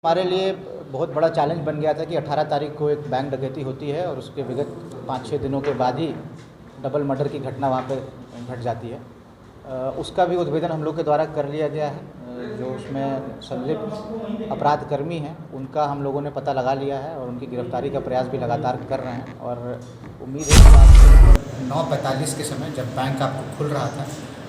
हमारे लिए बहुत बड़ा चैलेंज बन गया था कि 18 तारीख को एक बैंक डकैती होती है और उसके विगत 5-6 दिनों के बाद ही डबल मर्डर की घटना वहाँ पे घट जाती है। उसका भी उद्भेदन हम लोग के द्वारा कर लिया गया है। जो उसमें संलिप्त अपराध कर्मी हैं उनका हम लोगों ने पता लगा लिया है और उनकी गिरफ्तारी का प्रयास भी लगातार कर रहे हैं। और उम्मीद है कि आप 9:45 के समय जब बैंक आपको खुल रहा था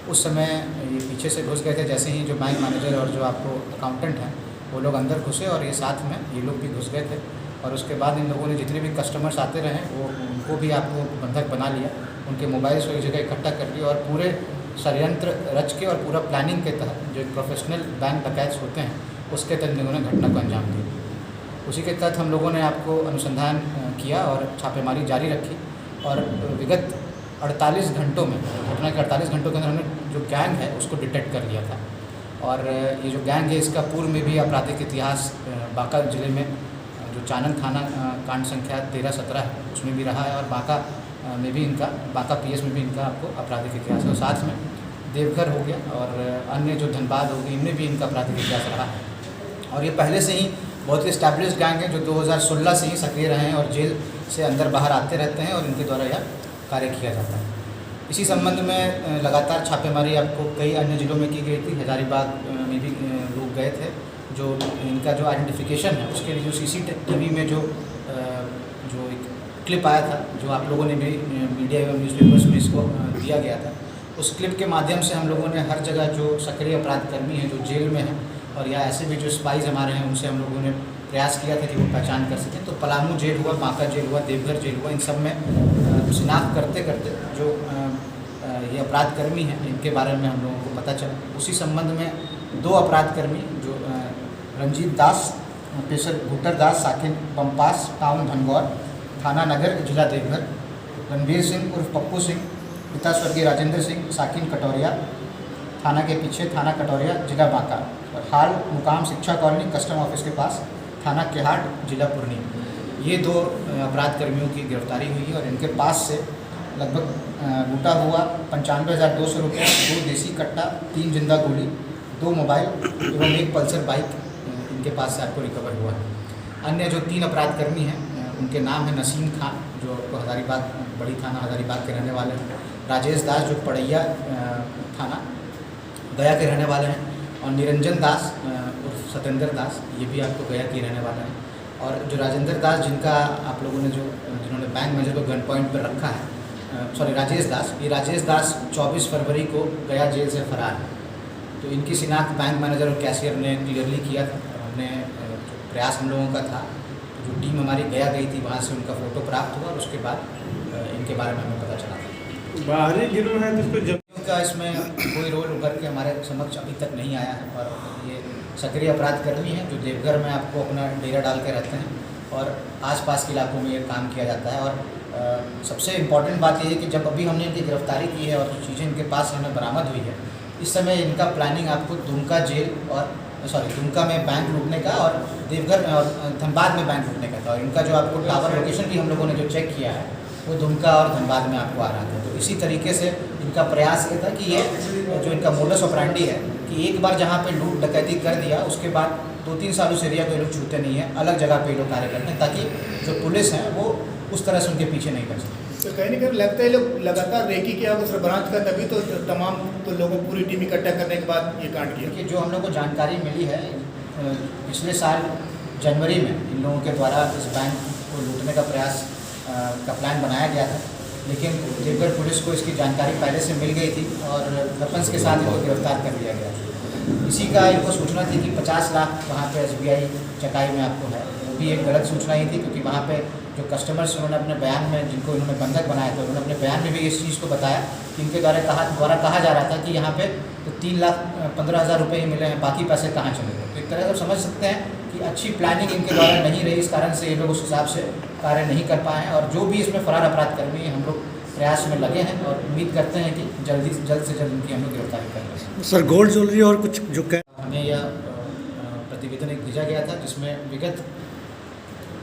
उस समय ये पीछे से घुस गए थे। जैसे ही जो बैंक मैनेजर और जो आपको अकाउंटेंट हैं वो लोग अंदर घुसे और ये साथ में ये लोग भी घुस गए थे। और उसके बाद इन लोगों ने जितने भी कस्टमर्स आते रहे वो उनको भी आपको बंधक बना लिया, उनके मोबाइल्स को एक जगह इकट्ठा कर लिया और पूरे षड्यंत्र रच के और पूरा प्लानिंग के तहत जो प्रोफेशनल बैंक डकैत्स होते हैं उसके तहत इन्होंने घटना को अंजाम दिया। उसी के तहत हम लोगों ने आपको अनुसंधान किया और छापेमारी जारी रखी और विगत 48 घंटों में घटना के 48 घंटों के अंदर हमने जो गैंग है उसको डिटेक्ट कर लिया था। और ये जो गैंग है इसका पूर्व में भी आपराधिक इतिहास बांका ज़िले में जो चानन थाना कांड संख्या 13-17 है उसमें भी रहा है और बांका में भी इनका बांका पीएस में भी इनका आपको आपराधिक इतिहास है। और साथ में देवघर हो गया और अन्य जो धनबाद हो गई इनमें भी इनका आपराधिक इतिहास रहा है। और ये पहले से ही बहुत ही इस्टेब्लिश गैंग है जो 2016 से ही सक्रिय रहे हैं और जेल से अंदर बाहर आते रहते हैं और इनके द्वारा यह कार्य किया जाता है। इसी संबंध में लगातार छापेमारी आपको कई अन्य ज़िलों में की गई थी। हजारीबाग में भी लोग गए थे। जो इनका जो आइडेंटिफिकेशन है उसके लिए जो CCTV में जो एक क्लिप आया था जो आप लोगों ने भी मीडिया एवं न्यूज़पेपर्स में इसको दिया गया था, उस क्लिप के माध्यम से हम लोगों ने हर जगह जो सक्रिय अपराधकर्मी हैं जो जेल में हैं और या ऐसे भी जो स्पाइज हमारे हैं उनसे हम लोगों ने प्रयास किया था कि वो पहचान कर सकें। तो पलामू जेल हुआ, बांका जेल हुआ, देवघर जेल हुआ, इन सब में शिनाख्त करते करते जो ये अपराधकर्मी हैं इनके बारे में हम लोगों को पता चला। उसी संबंध में 2 अपराधकर्मी जो रंजीत दास पेशर भूटर दास साकिन पंपास टाउन धनगौर थाना नगर जिला देवघर, रणवीर सिंह उर्फ पप्पू सिंह पिता स्वर्गीय राजेंद्र सिंह साकिन कटोरिया थाना के पीछे थाना कटोरिया जिला बांका और हाल मुकाम शिक्षा कॉलोनी कस्टम ऑफिस के पास थाना केहाट जिला पूर्णी। ये 2 अपराध कर्मियों की गिरफ्तारी हुई है और इनके पास से लगभग लूटा हुआ 95,200 रुपये, 2 देसी कट्टा, 3 जिंदा गोली, 2 मोबाइल एवं 1 पल्सर बाइक इनके पास से आपको रिकवर हुआ है। अन्य जो 3 अपराधकर्मी हैं उनके नाम है नसीम खान जो हजारीबाग बड़ी थाना हजारीबाग के रहने वाले हैं, राजेश दास जो पड़ैया थाना गया के रहने वाले हैं और निरंजन दास उर्फ सतेंद्र दास ये भी आपको गया के रहने वाले हैं। और जो राजेंद्र दास जिनका आप लोगों ने जिन्होंने बैंक मैनेजर को गन पॉइंट पर रखा है, राजेश दास, ये राजेश दास 24 फरवरी को गया जेल से फरार है। तो इनकी शिनाख्त बैंक मैनेजर और कैशियर ने क्लियरली किया था। हमने जो प्रयास हम लोगों का था जो टीम हमारी गया गई थी वहाँ से उनका फ़ोटो प्राप्त हुआ और उसके बाद इनके बारे में हमें पता चला था। बाहरी गिरोह है जिसको का इसमें कोई रोल उभर के हमारे समक्ष अभी तक नहीं आया है और ये सक्रिय अपराधकर्मी हैं जो देवघर में आपको अपना डेरा डाल के रहते हैं और आसपास के इलाकों में ये काम किया जाता है। और सबसे इम्पॉर्टेंट बात ये है कि जब अभी हमने इनकी गिरफ्तारी की है और चीज़ें इनके पास हमें बरामद हुई है, इस समय इनका प्लानिंग आपको दुमका जेल और दुमका में बैंक लूटने का और देवघर और धनबाद में बैंक लूटने का था। और इनका जो आपको टावर लोकेशन भी हम लोगों ने जो चेक किया है वो दुमका और धनबाद में आपको आ रहा था। तो इसी तरीके से इनका प्रयास ये था कि ये जो इनका मोडस ऑपरेंडी है कि एक बार जहाँ पे लूट डकैती कर दिया उसके बाद 2-3 साल उस एरिया को ये लोग छूते नहीं है, अलग जगह पे ये लोग कार्य करते हैं ताकि जो पुलिस है वो उस तरह से उनके पीछे नहीं कर सकती। तो कहीं ना कहीं लगता है लोग लगातार रेकी किया ब्रांच का तभी तो तमाम तो लोगों पूरी टीम इकट्ठा करने के बाद ये कांड किया। कि जो हम लोग को जानकारी मिली है पिछले साल जनवरी में इन लोगों के द्वारा इस बैंक को लूटने का प्रयास का प्लान बनाया गया था, लेकिन देवघर पुलिस को इसकी जानकारी पहले से मिल गई थी और वेपन्स के साथ इनको गिरफ्तार कर लिया गया। इसी का इनको सूचना थी कि 50 लाख वहाँ पे SBI चकाई में आपको है, वो भी एक गलत सूचना ही थी क्योंकि वहाँ पे जो कस्टमर्स उन्होंने अपने बयान में जिनको इन्होंने बंधक बनाया था उन्होंने अपने बयान में भी इस चीज़ को बताया कि इनके द्वारा कहा जा रहा था कि यहाँ पे तो 3,15,000 रुपये ही मिले हैं, बाकी पैसे कहाँ चले गए। तो एक तरह से समझ सकते हैं कि अच्छी प्लानिंग इनके द्वारा नहीं रही, इस कारण से ये लोग उस हिसाब से कार्य नहीं कर पाए हैं। और जो भी इसमें फरार अपराधकर्मी हम लोग प्रयास में लगे हैं और उम्मीद करते हैं कि जल्द से जल्द इनकी हम लोग गिरफ्तारी करेंगे। सर गोल्ड ज्वेलरी और कुछ जो हमें यह प्रतिवेदन एक भेजा गया था जिसमें विगत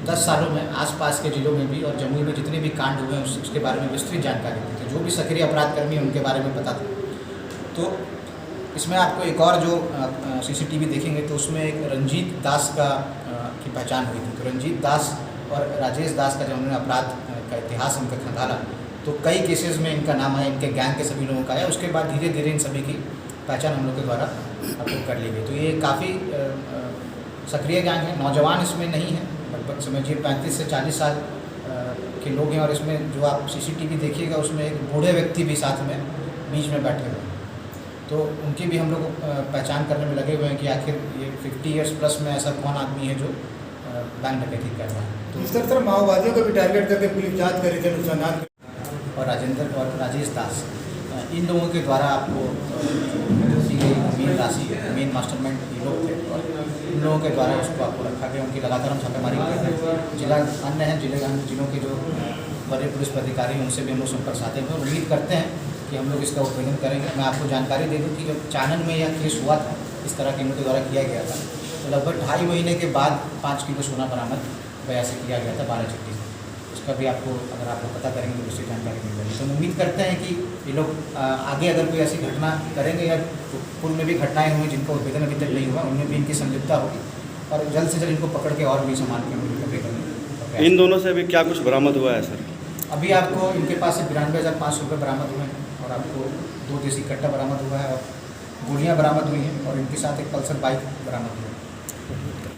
10 सालों में आसपास के ज़िलों में भी और जमुई में जितने भी कांड हुए हैं उसके बारे में विस्तृत जानकारी दी थी। जो भी सक्रिय अपराधकर्मी उनके बारे में पता था। तो इसमें आपको एक और जो सीसीटीवी देखेंगे तो उसमें एक रंजीत दास की पहचान हुई थी। तो रंजीत दास और राजेश दास का जब हमने अपराध का इतिहास इनका खंगाला तो कई केसेस में इनका नाम आया, इनके गैंग के सभी लोगों का आया। उसके बाद धीरे धीरे इन सभी की पहचान हम लोग के द्वारा अपलोड कर ली गई। तो ये काफ़ी सक्रिय गैंग है, नौजवान इसमें नहीं है, लगभग समझिए 35 से 40 साल के लोग हैं। और इसमें जो आप सीसीटीवी देखिएगा उसमें एक बूढ़े व्यक्ति भी साथ में बीच में बैठे हुए हैं। तो उनकी भी हम लोग पहचान करने में लगे हुए हैं कि आखिर ये 50 इयर्स प्लस में ऐसा कौन आदमी है जो बैंक डकैती कर रहा है। तो इस तरह सर माओवादियों को भी टारगेट करके पुलिस जांच कर रही थी नुकसान और राजेंद्र और राजेश दास, इन लोगों के द्वारा आपको दी गई मेन राशि, मेन मास्टरमाइंड ये लोग थे और इन लोगों के द्वारा उसको आपको रखा गया। उनकी लगातार हम छापेमारी कर रहे हैं। जिला अन्य हैं, जिलों के जो वरीय पुलिस अधिकारी हैं उनसे भी हम लोग संपर्क साधे हुए। उम्मीद करते हैं कि हम लोग इसका उद्भेदन करेंगे। मैं आपको जानकारी दे दूँ कि जब चानन में यह केस हुआ था, इस तरह के इनके द्वारा किया गया था, तो लगभग 2.5 महीने के बाद 5 किलो सोना बरामद गया से किया गया था 12 चिट्ठी से। उसका भी आपको अगर आप लोग पता करेंगे तो उससे जानकारी मिल जाएगी। तो हम उम्मीद करते हैं कि ये लोग आगे अगर कोई ऐसी घटना करेंगे या पूर्व में भी घटनाएँ हुई जिनका उद्भेदन अभी तक नहीं हुआ, उनमें भी इनकी संलिप्तता होगी और जल्द से जल्द इनको पकड़ के और भी सामान के मुकदमे करेंगे। इन दोनों से अभी क्या कुछ बरामद हुआ है सर? अभी आपको इनके पास से 92,500 रुपये बरामद हुए हैं और आपको 2 देसी कट्टा बरामद हुआ है और गोलियाँ बरामद हुई हैं और इनके साथ एक पल्सर बाइक बरामद हुई है।